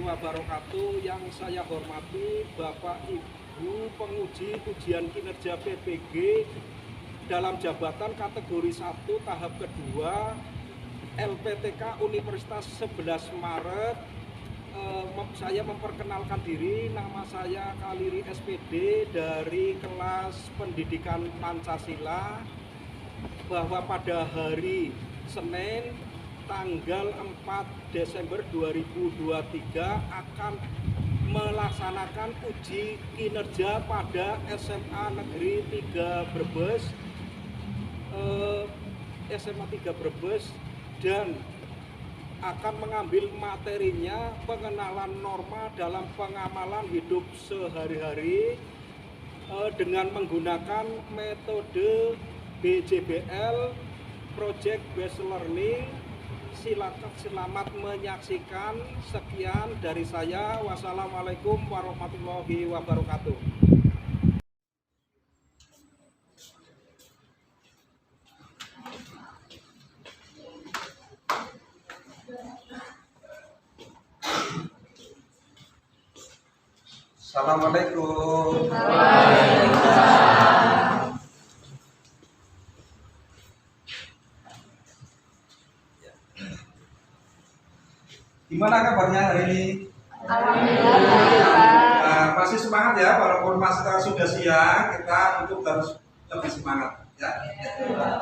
Wabarakatuh. Yang saya hormati Bapak Ibu penguji ujian kinerja PPG dalam jabatan kategori 1 tahap kedua LPTK Universitas 11 Maret. Saya memperkenalkan diri, nama saya Kaliri SPD dari kelas pendidikan Pancasila, bahwa pada hari Senin tanggal 4 Desember 2023 akan melaksanakan uji kinerja pada SMA Negeri 3 Brebes, dan akan mengambil materinya pengenalan norma dalam pengamalan hidup sehari-hari dengan menggunakan metode BJBL, Project Based Learning. Silakan, selamat menyaksikan. Sekian dari saya. Wassalamualaikum warahmatullahi wabarakatuh. Assalamualaikum. Gimana kabarnya hari ini? Alhamdulillah. Masih semangat ya, walaupun masih sudah siang, kita untuk harus lebih semangat ya.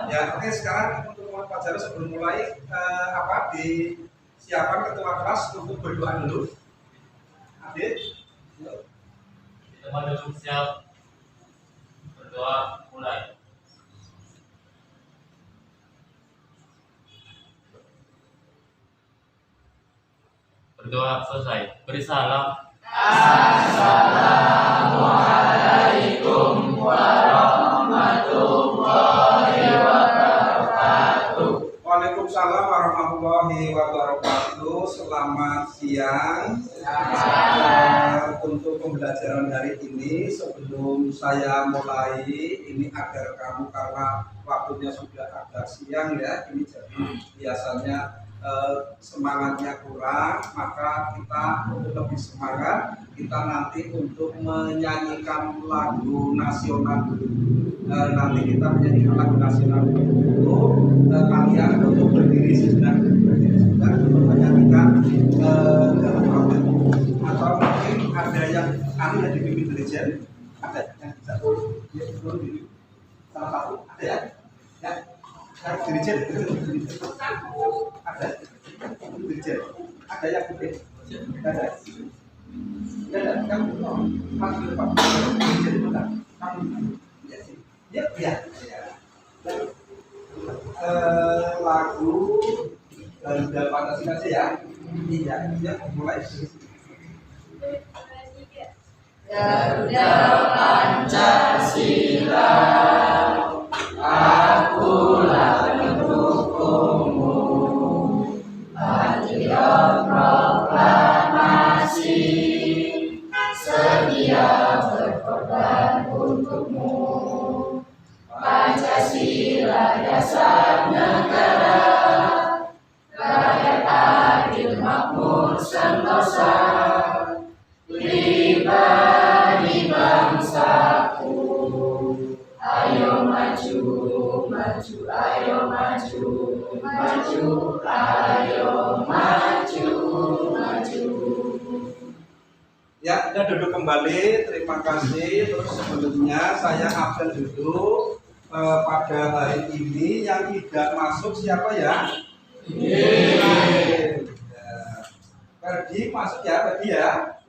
Ya, oke, sekarang untuk mulai pelajaran sebelum mulai disiapkan ketua kelas untuk berdoa dulu. Adik, teman duduk siap, berdoa mulai. Berdoa selesai. Beri salam. Assalamualaikum warahmatullahi wabarakatuh. Waalaikumsalam warahmatullahi wabarakatuh. Selamat siang. Untuk pembelajaran hari ini, sebelum saya mulai ini agar kamu, karena waktunya sudah agak siang ya, ini jadi biasanya semangatnya kurang, maka kita untuk lebih semangat, kita nanti untuk menyanyikan lagu nasional dulu. Nanti kita menyanyikan lagu nasional dulu. Kalian untuk berdiri sejenak untuk menyanyikan dalam proses. Atau mungkin ada yang ahli yang dipimpin dirjen, ada yang bisa salah satu, ada ya? Ya. Dirjen, ada dirjen, ada yang putih, ada, kamu panggil Pak dirjen itu kan, kamu, ya, lagu Garuda Pancasila ya, iya, mulai. Garuda Pancasila, akulah pendukungmu. Patriot proklamasi, sedia berkorban untukmu. Pancasila dasar negara, rakyat adil makmur sentosa. Pribadi bangsaku, ayo maju, maju, ayo maju, maju, ayo maju, maju. Ya, kita duduk kembali. Terima kasih. Terus sebelumnya saya absen dulu pada hari ini. Yang tidak masuk siapa ya? Ferdi masuk ya, Ferdi ya.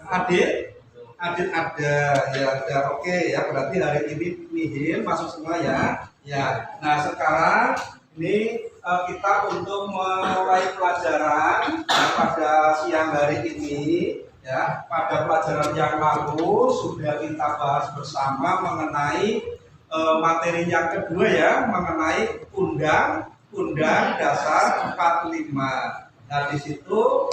Adit, Adit ada, ya ada. Oke ya, berarti hari ini nihil masuk semua ya. Ya. Nah sekarang ini kita untuk memulai pelajaran pada siang hari ini ya. Pada pelajaran yang lalu sudah kita bahas bersama mengenai materi yang kedua ya, mengenai Undang-Undang Dasar 45. Nah di situ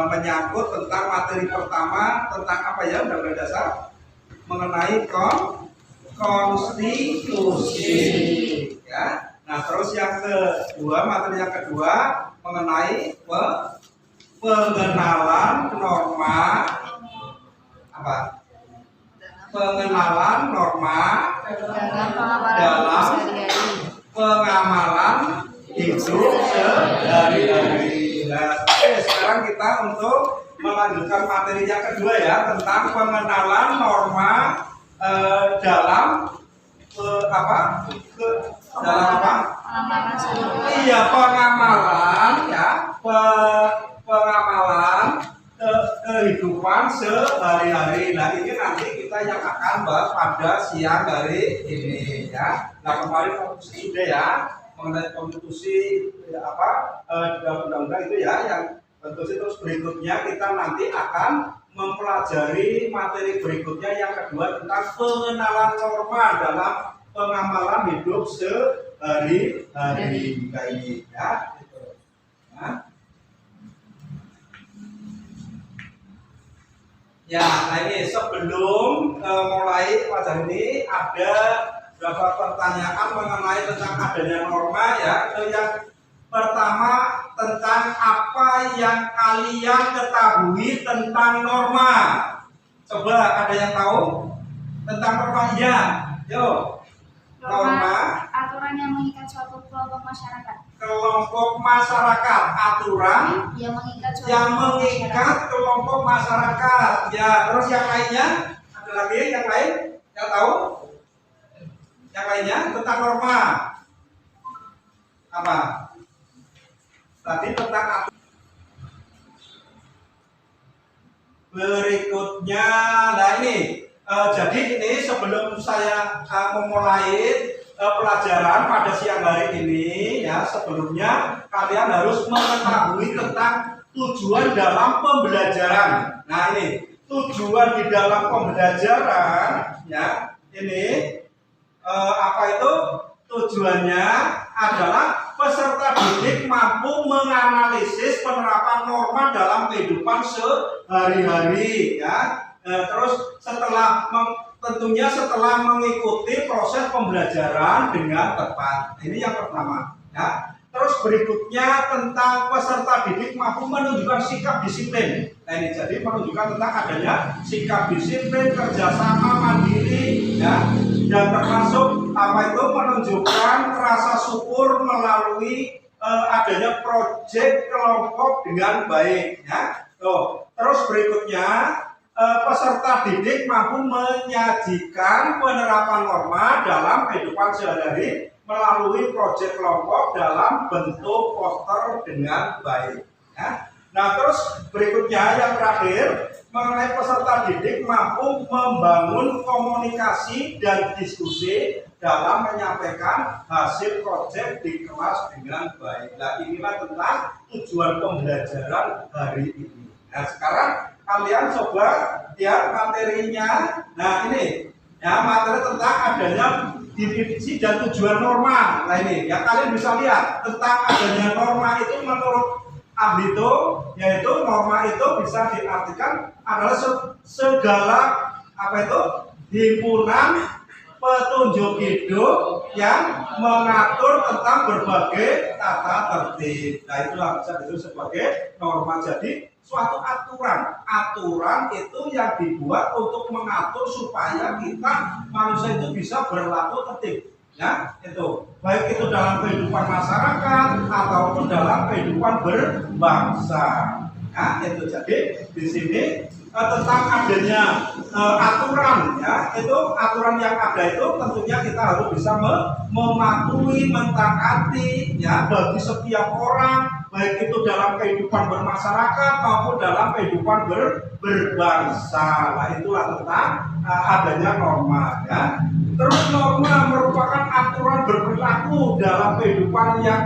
menyangkut tentang materi pertama tentang apa ya, Undang-Undang Dasar mengenai konstitusi ya. Nah terus yang kedua, materi yang kedua mengenai pengenalan norma apa? Pengenalan norma dalam pengamalan hidup sehari-hari. Nah, sekarang kita untuk melanjutkan materi yang kedua ya, tentang pengenalan norma dalam dalam apa? Iya, pengamalan ya, pengamalan kehidupan sehari-hari. Nah ini nanti kita yang akan bahas pada siang hari ini ya. Nah kemarin konstitusi sudah ya, mengenai konstitusi ya, dalam undang-undang itu ya, yang konstitusi. Terus berikutnya kita nanti akan mempelajari materi berikutnya yang kedua tentang pengenalan norma dalam pengamalan hidup sehari-hari ini ya. Nah. Ya, nah ini sebelum mulai pelajaran ini ada beberapa pertanyaan mengenai tentang adanya norma ya. Itu yang pertama, tentang apa yang kalian ketahui tentang norma. Coba ada yang tahu tentang norma? Ya, yo. Norma aturan yang mengikat suatu kelompok masyarakat. Kelompok masyarakat, aturan yang mengikat kelompok masyarakat. Ya, terus yang lainnya ada lagi yang lain yang tahu? Yang lainnya tentang norma apa? Tadi tentang aturan. Berikutnya, nah ini jadi ini sebelum saya memulai pelajaran pada siang hari ini ya, sebelumnya kalian harus mengetahui tentang tujuan dalam pembelajaran. Nah ini tujuan di dalam pembelajaran ya, ini apa itu tujuannya adalah peserta didik mampu menganalisis penerapan norma dalam kehidupan sehari-hari ya. Terus tentunya setelah mengikuti proses pembelajaran dengan tepat. Ini yang pertama ya. Terus berikutnya tentang peserta didik mampu menunjukkan sikap disiplin. Nah ini jadi menunjukkan tentang adanya sikap disiplin, kerjasama, mandiri ya, dan termasuk apa itu menunjukkan rasa syukur melalui adanya proyek kelompok dengan baik ya. Terus berikutnya peserta didik mampu menyajikan penerapan norma dalam kehidupan sehari-hari melalui proyek kelompok dalam bentuk poster dengan baik ya. Nah terus berikutnya yang terakhir mengenai peserta didik mampu membangun komunikasi dan diskusi dalam menyampaikan hasil proyek di kelas dengan baik. Nah inilah tentang tujuan pembelajaran hari ini. Nah sekarang kalian coba lihat materinya. Nah ini ya, materi tentang adanya definisi dan tujuan norma. Nah ini ya, kalian bisa lihat tentang adanya norma itu menurut ahli itu, yaitu norma itu bisa diartikan adalah segala apa itu himpunan petunjuk hidup yang mengatur tentang berbagai tata tertib. Nah itulah bisa disebut sebagai norma. Jadi suatu aturan itu yang dibuat untuk mengatur supaya kita manusia itu bisa berlaku tertib ya, itu baik itu dalam kehidupan masyarakat ataupun dalam kehidupan berbangsa ya, itu jadi di sini tentang adanya aturan ya, itu aturan yang ada itu tentunya kita harus bisa mematuhi, mentaati ya, bagi setiap orang, baik itu dalam kehidupan bermasyarakat maupun dalam kehidupan berbangsa. Nah, itulah tentang adanya norma, ya. Terus norma merupakan aturan berperilaku dalam kehidupan yang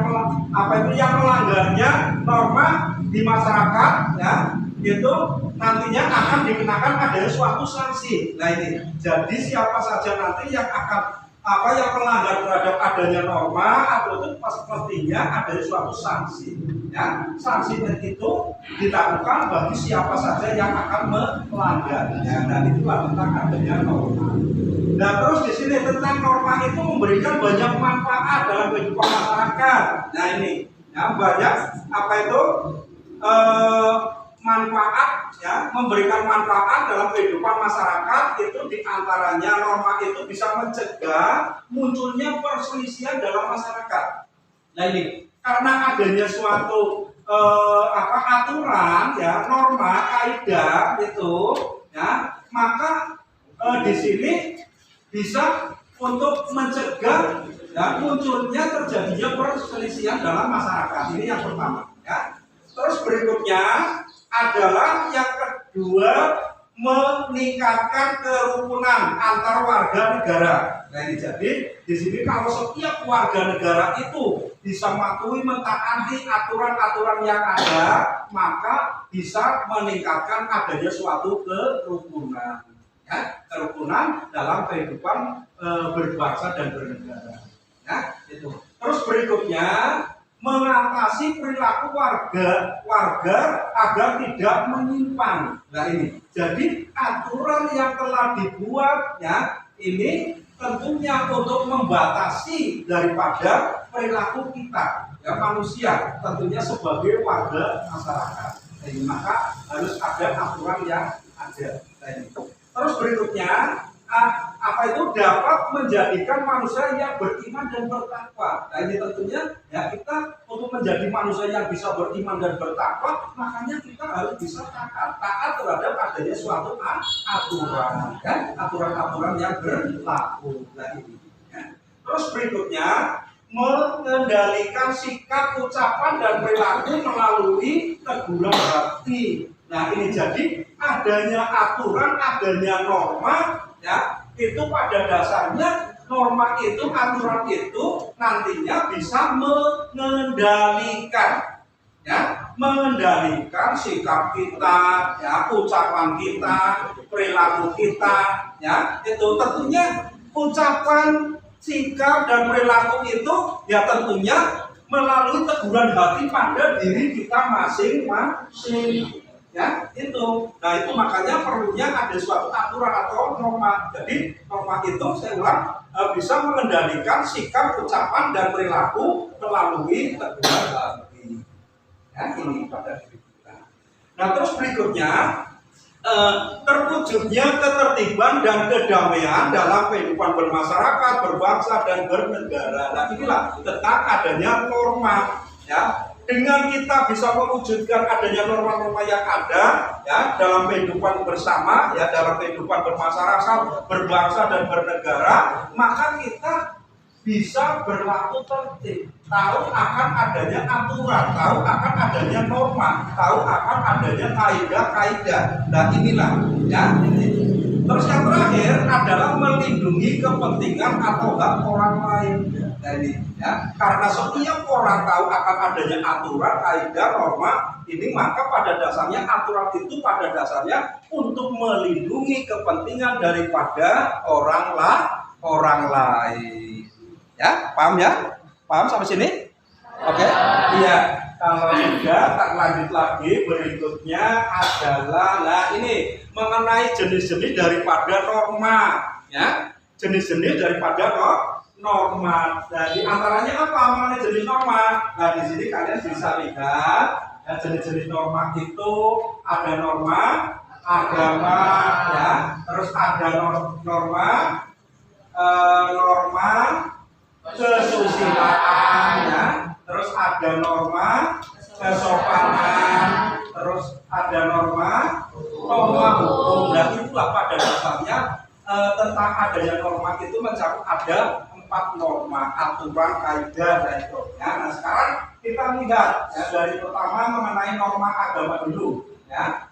melanggarnya norma di masyarakat, ya, itu nantinya akan dikenakan adanya suatu sanksi. Nah, ini jadi siapa saja nanti yang akan yang melanggar terhadap adanya norma atau itu pastinya adanya suatu sanksi, ya. Sanksi itu dilakukan bagi siapa saja yang akan melanggarnya. Dan itulah tentang adanya norma. Nah, terus di sini tentang norma itu memberikan banyak manfaat dalam kehidupan masyarakat. Nah, ini ya, banyak manfaat, ya, memberikan manfaat dalam kehidupan masyarakat. Itu diantaranya norma itu bisa mencegah munculnya perselisihan dalam masyarakat. Nah, ini karena adanya suatu aturan, ya, norma, kaidah itu, ya, maka di sini bisa untuk mencegah, ya, munculnya terjadinya perselisihan dalam masyarakat. Ini yang pertama, ya. Terus berikutnya adalah yang kedua, meningkatkan kerukunan antar warga negara. Nah, ini jadi di sini kalau setiap warga negara itu bisa mematuhi, mentaati aturan-aturan yang ada, maka bisa meningkatkan adanya suatu kerukunan, ya, kerukunan dalam kehidupan berbangsa dan bernegara. Ya, itu. Terus berikutnya, mengatasi perilaku warga agar tidak menyimpang. Nah, ini jadi aturan yang telah dibuat, ya, ini tentunya untuk membatasi daripada perilaku kita, ya, manusia, tentunya sebagai warga masyarakat. Jadi maka harus ada aturan yang ada. Nah, ini. Terus berikutnya, dapat menjadikan manusia yang beriman dan bertakwa. Nah, ini tentunya, ya, kita untuk menjadi manusia yang bisa beriman dan bertakwa, makanya kita harus bisa taat terhadap adanya suatu aturan, kan, aturan-aturan yang berlaku. Nah, ini, ya. Terus berikutnya, mengendalikan sikap, ucapan, dan perilaku melalui teguran hati. Nah, ini jadi adanya aturan, adanya norma, ya, itu pada dasarnya norma itu, aturan itu nantinya bisa mengendalikan, ya, mengendalikan sikap kita, ya, ucapan kita, perilaku kita, ya. Itu tentunya ucapan, sikap, dan perilaku itu, ya, tentunya melalui teguran hati pada diri kita masing-masing. Ya, itu. Nah, itu makanya perlunya ada suatu aturan atau norma. Jadi norma itu, saya ulang, bisa mengendalikan sikap, ucapan, dan perilaku melalui teguran hati. Ya, ini pada diri kita. Nah, terus berikutnya, terwujudnya ketertiban dan kedamaian dalam kehidupan bermasyarakat, berbangsa, dan bernegara. Nah, inilah tentang adanya norma, ya. Dengan kita bisa mewujudkan adanya norma-norma yang ada, ya, dalam kehidupan bersama, ya, dalam kehidupan bermasyarakat, berbangsa, dan bernegara, maka kita bisa berlaku tertib, tahu akan adanya aturan, tahu akan adanya norma, tahu akan adanya kaidah-kaidah. Nah, inilah, ya, ini. Terus yang terakhir adalah melindungi kepentingan atau hak orang lain. Nah, ini, ya, karena setiap orang tahu akan adanya aturan, kaidah, norma, ini maka pada dasarnya aturan itu pada dasarnya untuk melindungi kepentingan daripada orang lain. Ya, paham ya? Paham sampai sini? Oke? Iya. Kalau sudah, tak lanjut lagi. Berikutnya adalah, nah, ini mengenai jenis-jenis daripada norma, ya, jenis-jenis daripada norma. Nah, di antaranya apa mengenai jenis norma? Nah, di sini kalian bisa lihat, ya, jenis-jenis norma itu ada norma agama, ya, terus ada norma kesusilaan, ya, terus ada norma kesopanan, terus ada norma hukum. Dan itulah pada dasarnya tentang adanya norma itu mencakup ada 4 norma, aturan, kaidah, dan seterusnya. Nah, sekarang kita lihat ya, dari pertama mengenai norma agama dulu ya.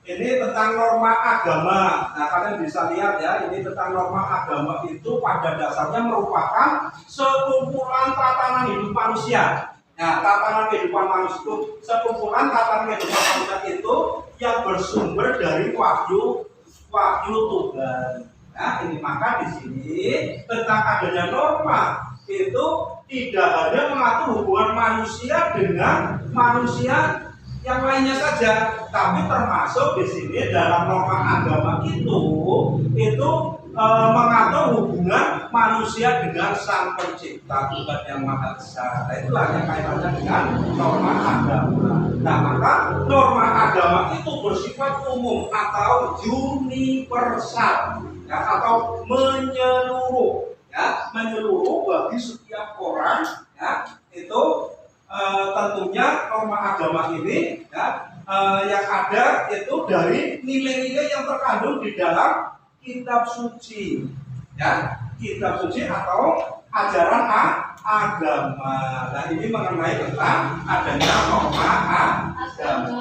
Ini tentang norma agama. Nah, kalian bisa lihat ya, ini tentang norma agama itu pada dasarnya merupakan sekumpulan tatanan hidup manusia. Nah, tatanan kehidupan manusia itu, sekumpulan tatanan kehidupan manusia itu yang bersumber dari wahyu Tuhan. Nah, ini maka di sini tentang adanya norma itu tidak hanya mengatur hubungan manusia dengan manusia yang lainnya saja, tapi termasuk di sini dalam norma agama itu mengatur hubungan manusia dengan Sang Pencipta Tuhan yang Maha Esa. Nah, itulah yang kaitannya dengan norma agama. Nah, maka norma agama itu bersifat umum atau universal, ya, atau menyeluruh, ya, menyeluruh bagi setiap orang, ya, itu. Tentunya norma agama ini ya, yang ada itu dari nilai-nilai yang terkandung di dalam kitab suci, ya, kitab suci atau ajaran agama. Nah, ini mengenai tentang adanya norma agama.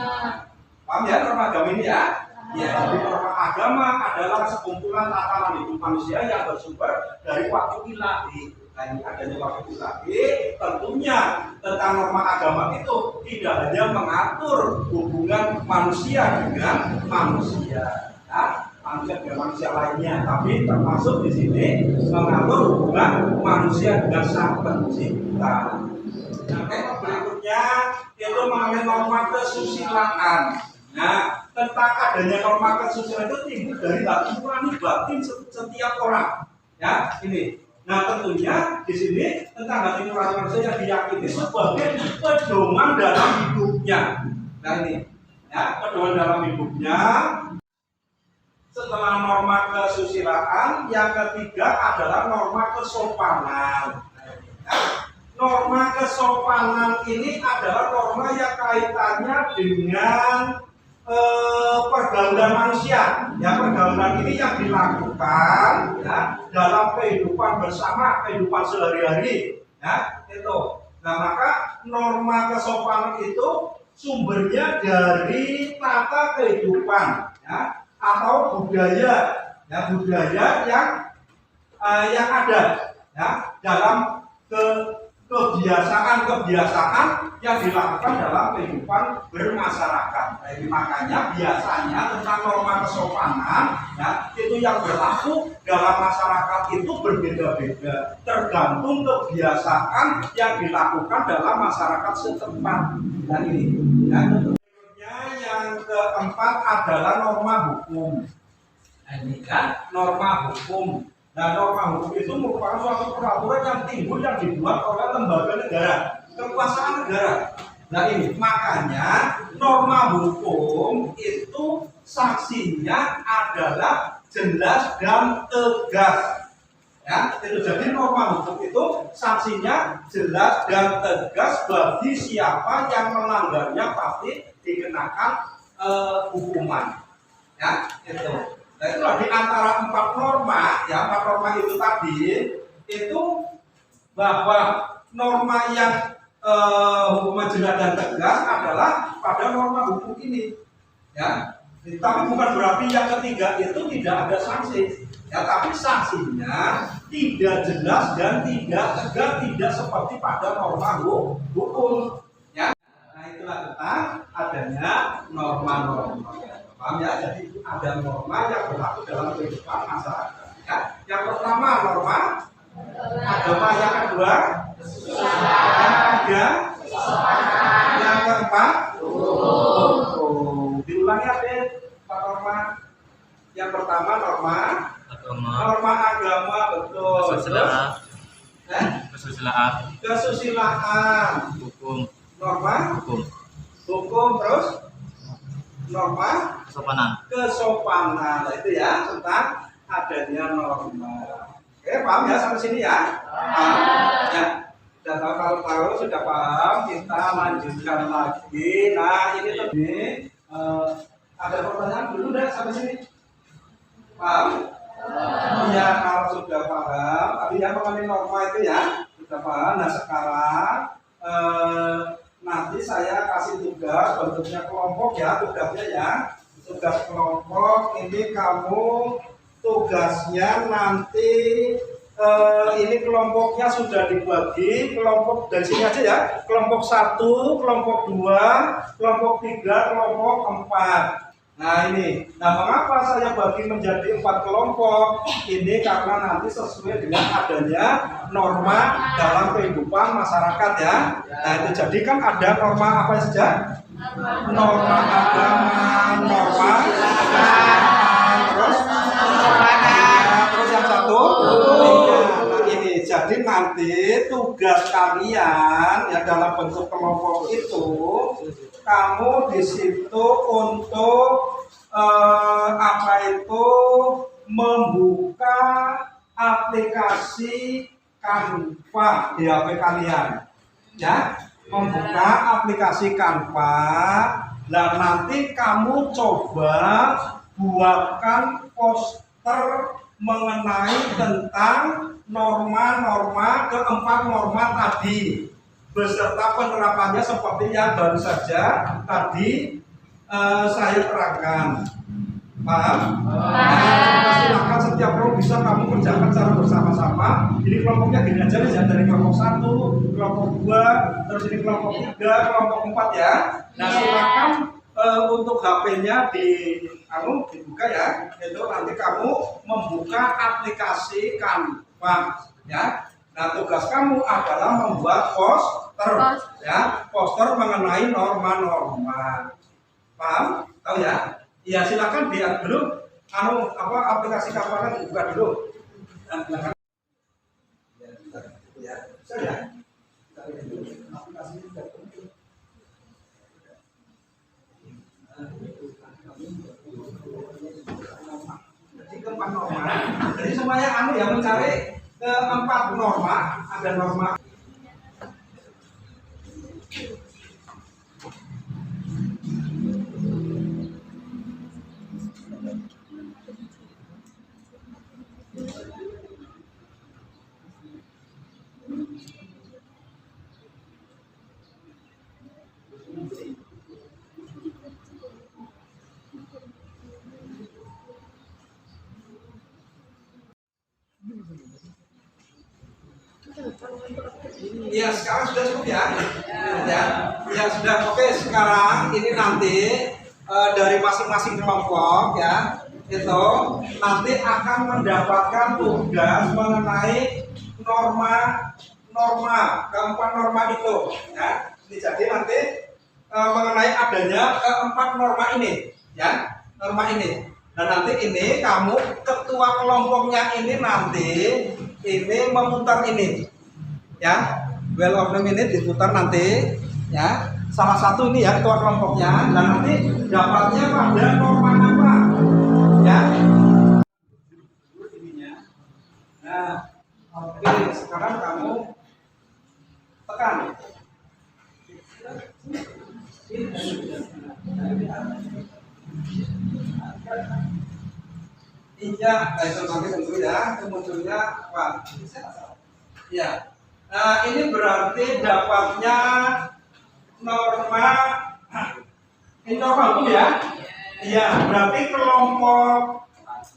Paham ya norma agama ini ya? Ya, jadi norma agama adalah sekumpulan tatanan hidup manusia yang bersumber dari waktu ilahi. Nah, ini adanya waktu ilahi, tentunya tentang norma agama itu tidak hanya mengatur hubungan manusia dengan manusia, ya, manusia dengan manusia lainnya, tapi termasuk di sini mengatur hubungan manusia dengan Sang Pencipta. Nah, berikutnya itu mengenai norma kesusilaan. Nah, tentang adanya norma kesusilaan itu timbul dari hati nurani batin setiap orang. Ya, ini. Nah, tentunya di sini tentang hati nurani manusia yang diyakini sebagai pedoman dalam hidupnya. Nah, ini. Ya, pedoman dalam hidupnya. Setelah norma kesusilaan, yang ketiga adalah norma kesopanan. Norma kesopanan ini adalah norma yang kaitannya dengan pergaulan manusia. Ya, pergaulan ini yang dilakukan ya, dalam kehidupan bersama, kehidupan sehari-hari. Ya, itu. Nah, maka norma kesopanan itu sumbernya dari tata kehidupan, ya, atau budaya, ya, budaya yang ada, ya, dalam kebiasaan yang dilakukan dalam kehidupan bermasyarakat. Nah, ini makanya biasanya tentang norma kesopanan, ya, itu yang berlaku dalam masyarakat itu berbeda-beda, tergantung kebiasaan yang dilakukan dalam masyarakat setempat. Dan ini, ya. Berikutnya yang keempat adalah norma hukum. Nah, ini kan norma hukum. Nah, norma hukum itu merupakan suatu peraturan yang timbul yang dibuat oleh lembaga negara, kekuasaan negara. Nah, ini makanya norma hukum itu sanksinya adalah jelas dan tegas. Ya, itu jadi norma hukum itu sanksinya jelas dan tegas bagi siapa yang melanggarnya pasti dikenakan hukuman. Ya, itu. Nah, itulah di antara empat norma, ya, empat norma itu tadi, itu bahwa norma yang hukuman jelas dan tegas adalah pada norma hukum ini, ya. Tapi bukan berarti yang ketiga itu tidak ada sanksi, ya, tapi sanksinya tidak jelas dan tidak tegas, tidak seperti pada norma hukum, ya. Nah, itulah tentang adanya norma-norma. Paham ya? Jadi ada norma yang berlaku dalam kehidupan masyarakat. Ya. Yang pertama norma agama, yang kedua yang ketiga, yang keempat diulangi ada Pak norma. Yang pertama norma agama, betul. Kesusilaan. Hukum. Norma hukum terus norma kesopanan. Nah, itu ya tentang adanya norma. Oke, paham ya sampai sini ya? Ya, sudah tahu, sudah paham. Kita lanjutkan lagi. Nah, ini tadi ada pertanyaan dulu deh sampai sini. Paham? Ya, kalau sudah paham, tadi yang mengenai norma itu ya sudah paham. Nah, sekarang nanti saya kasih tugas bentuknya kelompok ya, tugasnya ya. Tugas kelompok ini kamu tugasnya nanti ini kelompoknya sudah dibagi kelompok dari sini aja ya, kelompok 1, kelompok 2, kelompok 3, kelompok 4. Nah ini, nah mengapa saya bagi menjadi 4 kelompok? Ini karena nanti sesuai dengan adanya norma dalam kehidupan masyarakat ya. Nah itu jadi kan ada norma apa saja? Norma agama, norma terus yang satu ini. Jadi nanti tugas kalian ya dalam bentuk kelompok itu kamu di situ untuk membuka aplikasi Canva di HP kalian ya, membuka aplikasi Canva. Dan nanti kamu coba buatkan poster mengenai tentang norma-norma keempat norma tadi beserta penerapannya seperti yang baru saja tadi saya terangkan. Paham? Nah, silakan setiap kelompok bisa kamu kerjakan secara bersama-sama. Ini kelompoknya gini aja nih, dari kelompok 1, kelompok 2, terus ini kelompok 3, kelompok 4 ya. Nah silakan untuk HP-nya dibuka ya. Itu nanti kamu membuka aplikasi Canva ya. Nah tugas kamu adalah membuat poster ya, poster mengenai norma-norma. Paham? Tahu ya? Ya silakan lihat dulu aplikasi Canva kan dibuka dulu. Dan silakan ya. Saya aplikasi ini jadi keempat norma. Jadi semuanya yang mencari keempat norma, ada norma ya. Sekarang sudah cukup ya. Ya sudah. Oke, sekarang ini nanti dari masing-masing kelompok ya, itu nanti akan mendapatkan tugas mengenai norma keempat norma itu ya. Ini jadi nanti mengenai adanya keempat norma ini ya, norma ini. Dan nanti ini kamu ketua kelompoknya ini nanti ini memutar ini ya, well of the minute diputar nanti ya, salah satu ini ya ketua kelompoknya. Dan nanti dapatnya pada norma apa ya. Nah oke, sekarang kamu tekan injak, itu nanti tentu ya munculnya apa ya. Nah ini berarti dapatnya norma, ini norma hukum ya. Iya, berarti kelompok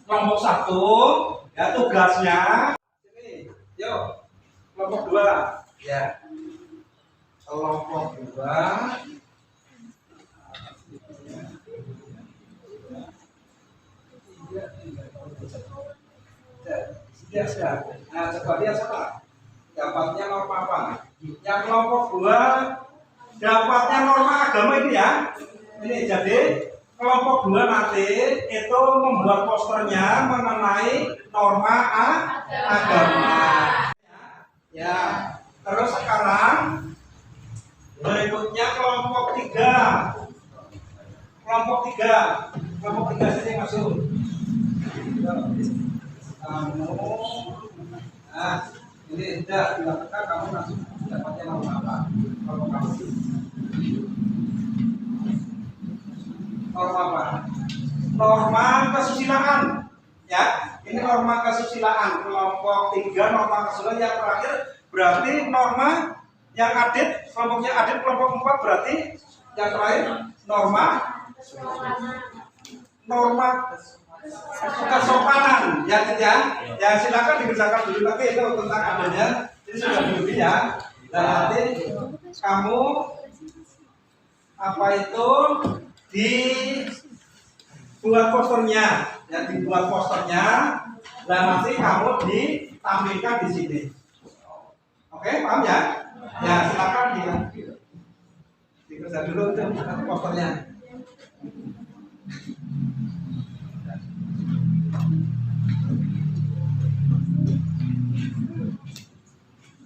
1 ya tugasnya ini. Yuk, kelompok 2 ya. Kelompok 2 ya sudah. Nah, coba lihat siapa dapatnya norma apa? Yang kelompok 2 dapatnya norma agama ini ya. Ini jadi kelompok 2 nanti itu membuat posternya mengenai norma agama. Ya. Terus sekarang berikutnya kelompok 3. Kelompok 3 sini masuk. Nah, ini sudah dilakukan, kamu langsung dapatnya norma apa? Kalau kamu norma apa? Norma kesusilaan ya. Ini norma kesusilaan kelompok 3, norma kesusilaan yang terakhir berarti norma Yang adit, kelompoknya adit kelompok 4 berarti yang terakhir norma kesopanan ya Dit ya. Ya silakan dikerjakan dulu tapi itu tentang adanya ini sudah dulu ya. Dan nanti kamu apa itu dibuat posternya ya, dibuat posternya dan nanti kamu ditampilkan di sini. Oke, paham ya? Ya silakan dikerja dulu untuk posternya.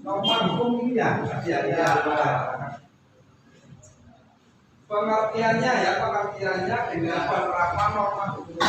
Norma hukum ini ya, pengertiannya dengan penerapan norma hukum.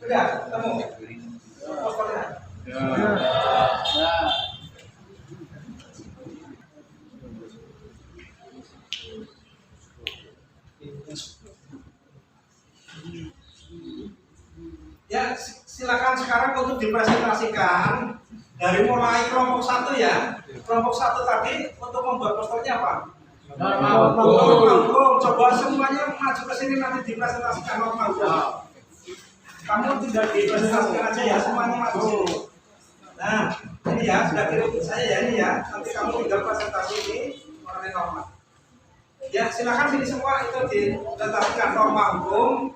Sudah ketemu posternya? Ya, silakan sekarang untuk dipresentasikan dari mulai kelompok 1 ya. Kelompok 1 tadi untuk membuat posternya apa? Norma hukum. Coba semuanya maju ke sini nanti dipresentasikan norma hukum. Kamu tinggal dipresentasikan aja ya, semuanya maju. Nah, ini ya, sudah kirim saya ya ini ya. Nanti kamu tinggal presentasi ini mengenai norma. Ya, silakan sini semua itu dipresentasikan norma hukum.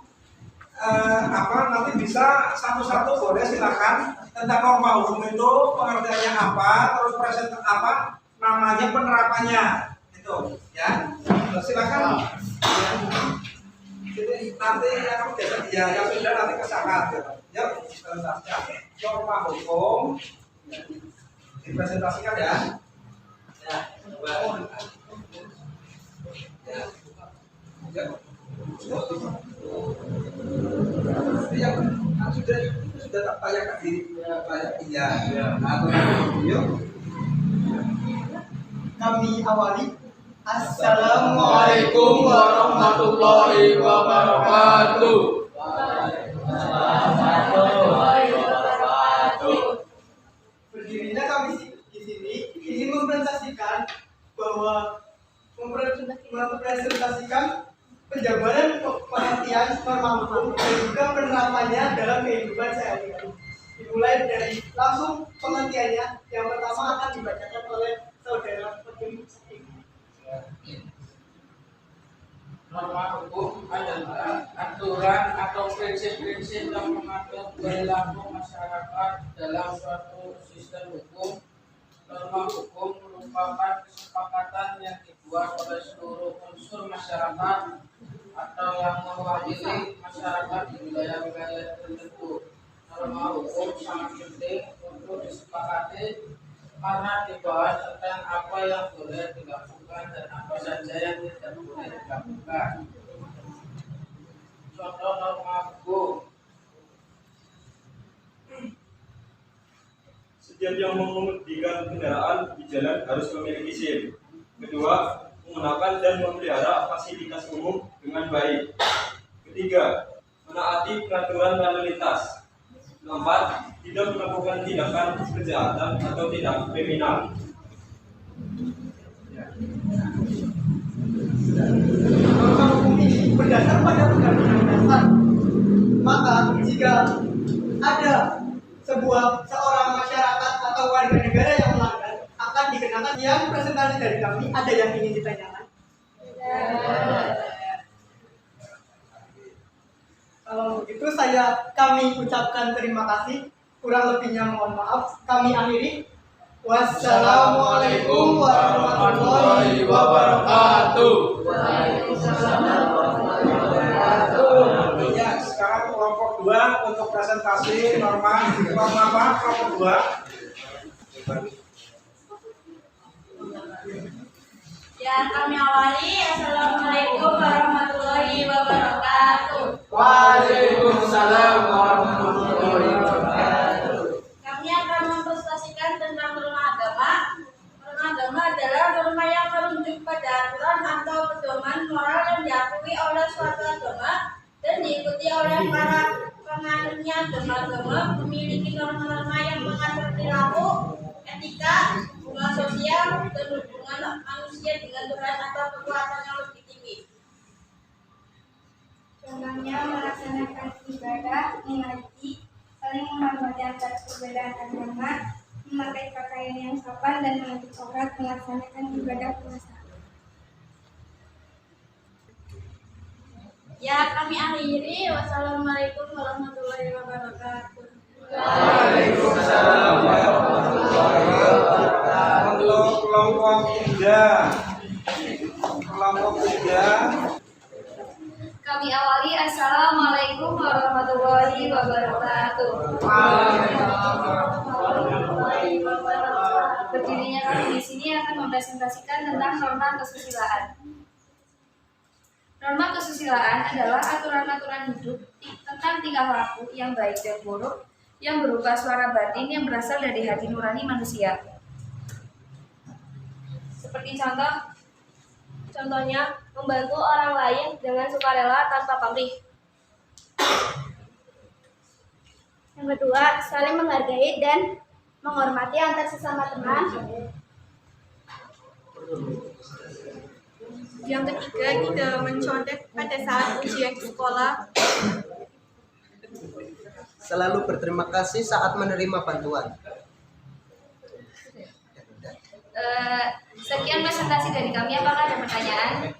Nanti bisa satu-satu boleh silakan tentang norma hukum itu pengertiannya apa, terus namanya penerapannya itu ya. Silakan jadi nanti yang kamu biasa dia yang sudah nanti kesana ya presentasikan norma hukum dipresentasikan ya. Ya, coba. Ya. Yang sudah tak tanyakan di iya. Yuk. Kami awali. Assalamualaikum warahmatullahi wabarakatuh. Berdirinya kami di sini ingin mempresentasikan penjabaran pengertian norma hukum dan juga penerapannya dalam kehidupan sehari-hari. Dimulai dari langsung pengertiannya. Yang pertama akan dibacakan oleh saudara Petim. Norma hukum adalah aturan atau prinsip-prinsip yang mengatur perilaku masyarakat dalam suatu sistem hukum. Norma hukum merupakan kesepakatan yang dibuat oleh seluruh unsur masyarakat atau yang mewakili masyarakat di wilayah-wilayah tertentu. Norma hukum sangat penting untuk disepakati karena dibahas tentang apa yang boleh dilakukan dan apa saja yang tidak boleh dilakukan. Contoh norma hukum: setiap yang mengemudikan kendaraan di jalan harus memiliki SIM. Kedua, menggunakan dan memelihara fasilitas umum dengan baik. Ketiga, menaati peraturan lalu lintas. Keempat, tidak melakukan tindakan kejahatan atau tindak kriminal. Norma hukum ini berdasar pada Undang-Undang Dasar. Maka jika ada seorang masyarakat atau warga negara yang melanggar, akan dikenakan. Yang presentasi dari kami, ada yang ingin ditanyakan? Kalau begitu kami ucapkan terima kasih. Kurang lebihnya mohon maaf. Kami akhiri. Wassalamualaikum warahmatullahi wabarakatuh. Ya, sekarang kelompok 2 untuk presentasi norma apa? Kelompok 2. Ya, kami awali. Assalamualaikum warahmatullahi wabarakatuh. Waalaikumsalam warahmatullahi wabarakatuh. Kami akan mempresentasikan tentang norma agama. Norma agama adalah norma yang merujuk pada aturan atau pedoman moral yang diakui oleh suatu agama dan diikuti oleh para penganutnya. Agama memiliki norma-norma yang mengatur perilaku, etika, hubungan sosial, dan hubungan manusia dengan Tuhan atau kekuatan yang lebih tinggi. Contohnya melaksanakan ibadah, mengaji, saling menghormati antar perbedaan agama, memakai pakaian yang sopan dan menghadiri sholat, melaksanakan ibadah puasa. Ya, kami akhiri. Wassalamualaikum warahmatullahi wabarakatuh. Waalaikumsalam warahmatullahi wabarakatuh. Untuk kelompok 3. Kelompok 3. Kami awali. Assalamualaikum warahmatullahi wabarakatuh. Berdirinya kami di sini akan mempresentasikan tentang norma kesusilaan. Norma kesusilaan adalah aturan-aturan hidup tentang tingkah laku yang baik dan buruk yang berupa suara batin yang berasal dari hati nurani manusia. Seperti contohnya membantu orang lain dengan sukarela tanpa pamrih. Yang kedua, saling menghargai dan menghormati antar sesama teman. Yang ketiga, tidak mencontek pada saat ujian sekolah. Selalu berterima kasih saat menerima bantuan. Sekian presentasi dari kami. Apakah ada pertanyaan?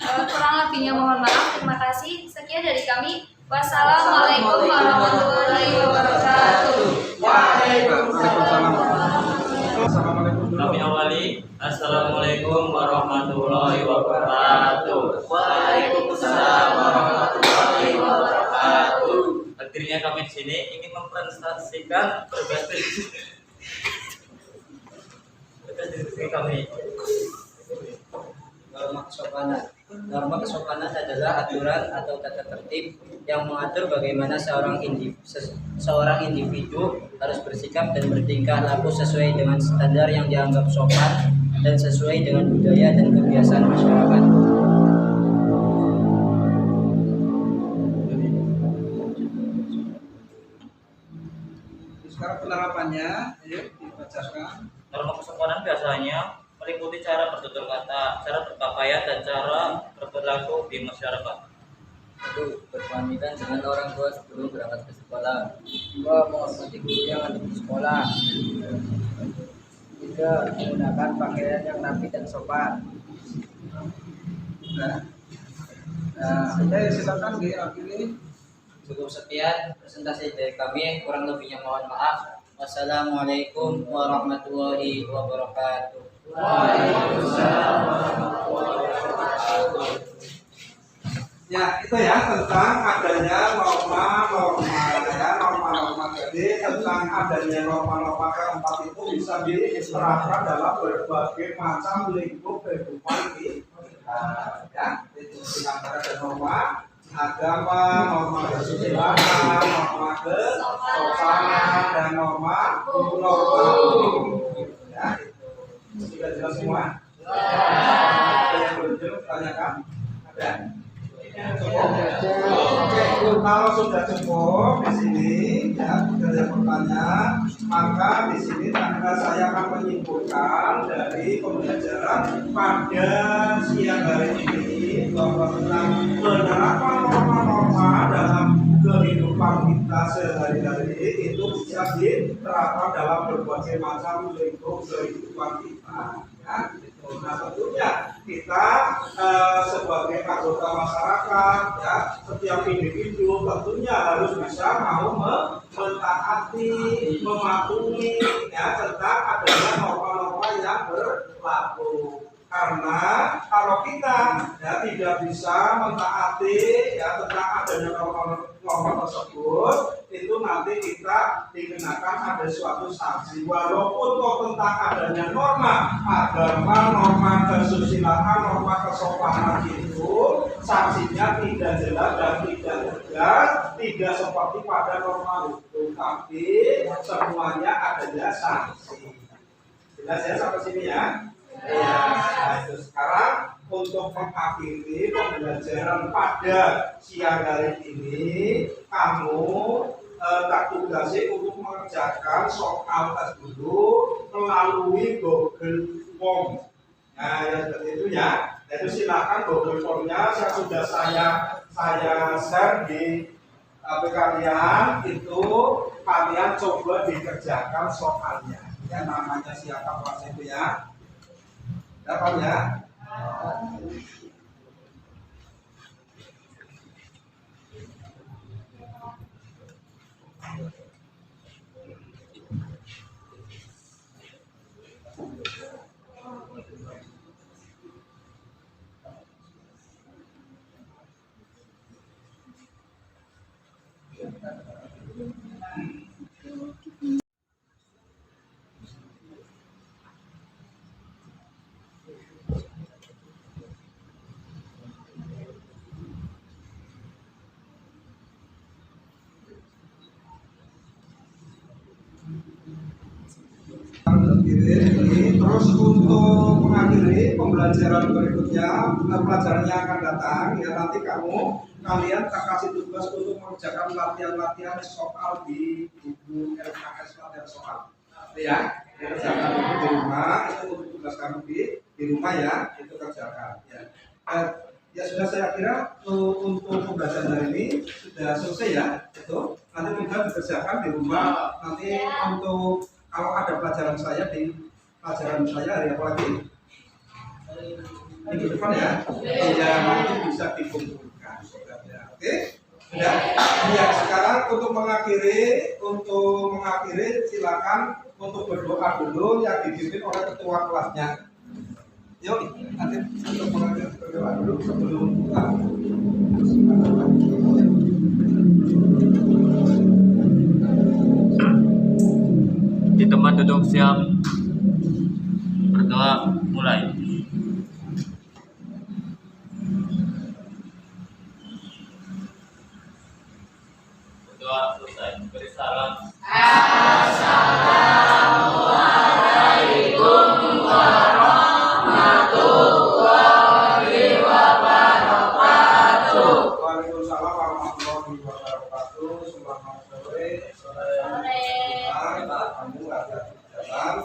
Kurang lebihnya mohon maaf. Terima kasih. Sekian dari kami. Wassalamualaikum warahmatullahi wabarakatuh. Kami awali. Assalamualaikum warahmatullahi wabarakatuh. Waalaikumsalam warahmatullahi wabarakatuh. Akhirnya kami di sini ingin mempresentasikan berbagai diri kami. Norma kesopanan. Norma kesopanan adalah aturan atau tata tertib yang mengatur bagaimana seorang individu harus bersikap dan bertingkah laku sesuai dengan standar yang dianggap sopan dan sesuai dengan budaya dan kebiasaan masyarakat. Sekarang penerapannya, ayo dibacakan. Norma kesopanan biasanya meliputi cara bertutur kata, cara berpakaian, dan cara berperilaku di masyarakat. 1. Berpamitan dengan orang tua sebelum berangkat ke sekolah. 2. Menghormati guru yang ada di sekolah. 3. Menggunakan pakaian yang rapi dan sopan. Oke, silakan diakhiri. Cukup sekian presentasi dari kami, kurang lebihnya mohon maaf. Wassalamualaikum warahmatullahi wabarakatuh. Waalaikumsalam warahmatullahi wabarakatuh. Ya, itu ya tentang adanya norma-norma jadi tentang adanya norma-norma keempat itu bisa diterapkan dalam berbagai macam lingkup kehidupan kita. Ya, itu antara ada norma agama, norma kesusilaan, norma kesopanan, dan norma ya, itu sudah jelas semua. Ada yang belum tanyakan? Ada? Cukup. Kalau sudah cukup di sini ya, tidak ada pertanyaan, maka di sini saya akan menyimpulkan dari pembelajaran pada siang hari ini bahwa tentang penerapan norma-norma dalam kehidupan kita sehari-hari itu bisa diterapkan dalam berbagai macam lingkup kehidupan kita. Ya. Nah, tentunya kita sebagai anggota masyarakat, ya, setiap individu tentunya harus bisa mau mentaati, mematuhi, ya, tentang adanya norma-norma yang berlaku. Karena kalau kita ya tidak bisa mentaati ya tentang adanya norma tersebut, itu nanti kita dikenakan ada suatu sanksi. Walaupun kok tentang adanya norma agama, norma kesusilaan, norma kesopanan itu sanksinya tidak jelas dan tidak tegas, tidak seperti pada norma hukum, tapi semuanya adanya sanksi. Jelas ya sampai sini ya? Ya, nah itu sekarang untuk mengakhiri pembelajaran pada siang hari ini, kamu tak tugasi untuk mengerjakan soal tes dulu melalui Google Form. Nah, yang seperti itu ya. Jadi silakan Google Form-nya sudah saya share di HP kalian, itu kalian coba dikerjakan soalnya. Ya, namanya siapa pas itu ya? Dapat ya? Terus untuk mengakhiri pembelajaran berikutnya, pelajaran yang akan datang ya, nanti kalian tak kasih tugas untuk mengerjakan latihan-latihan soal di buku LKS latihan soal ya, kerjakan itu di rumah, itu untuk tugas kamu di rumah ya, itu kerjakan ya. Ya sudah, saya kira untuk pembelajaran hari ini sudah selesai ya, itu nanti tinggal dikerjakan di rumah. Nanti untuk kalau ada pelajaran saya hari apa lagi? Minggu depan ya? Iya, nanti bisa dikumpulkan. Oke? Sudah? Ya, sekarang untuk mengakhiri silakan untuk berdoa dulu yang dipimpin oleh ketua kelasnya. Yuk, nanti untuk mengakhiri berdoa dulu sebelum buka. Di tempat duduk siap, berdoa mulai. Berdoa selesai, beri salam. Assalamualaikum warahmatullahi wabarakatuh. Waalaikumsalam warahmatullahi wabarakatuh. Selamat sore. Kamu ada di jalan.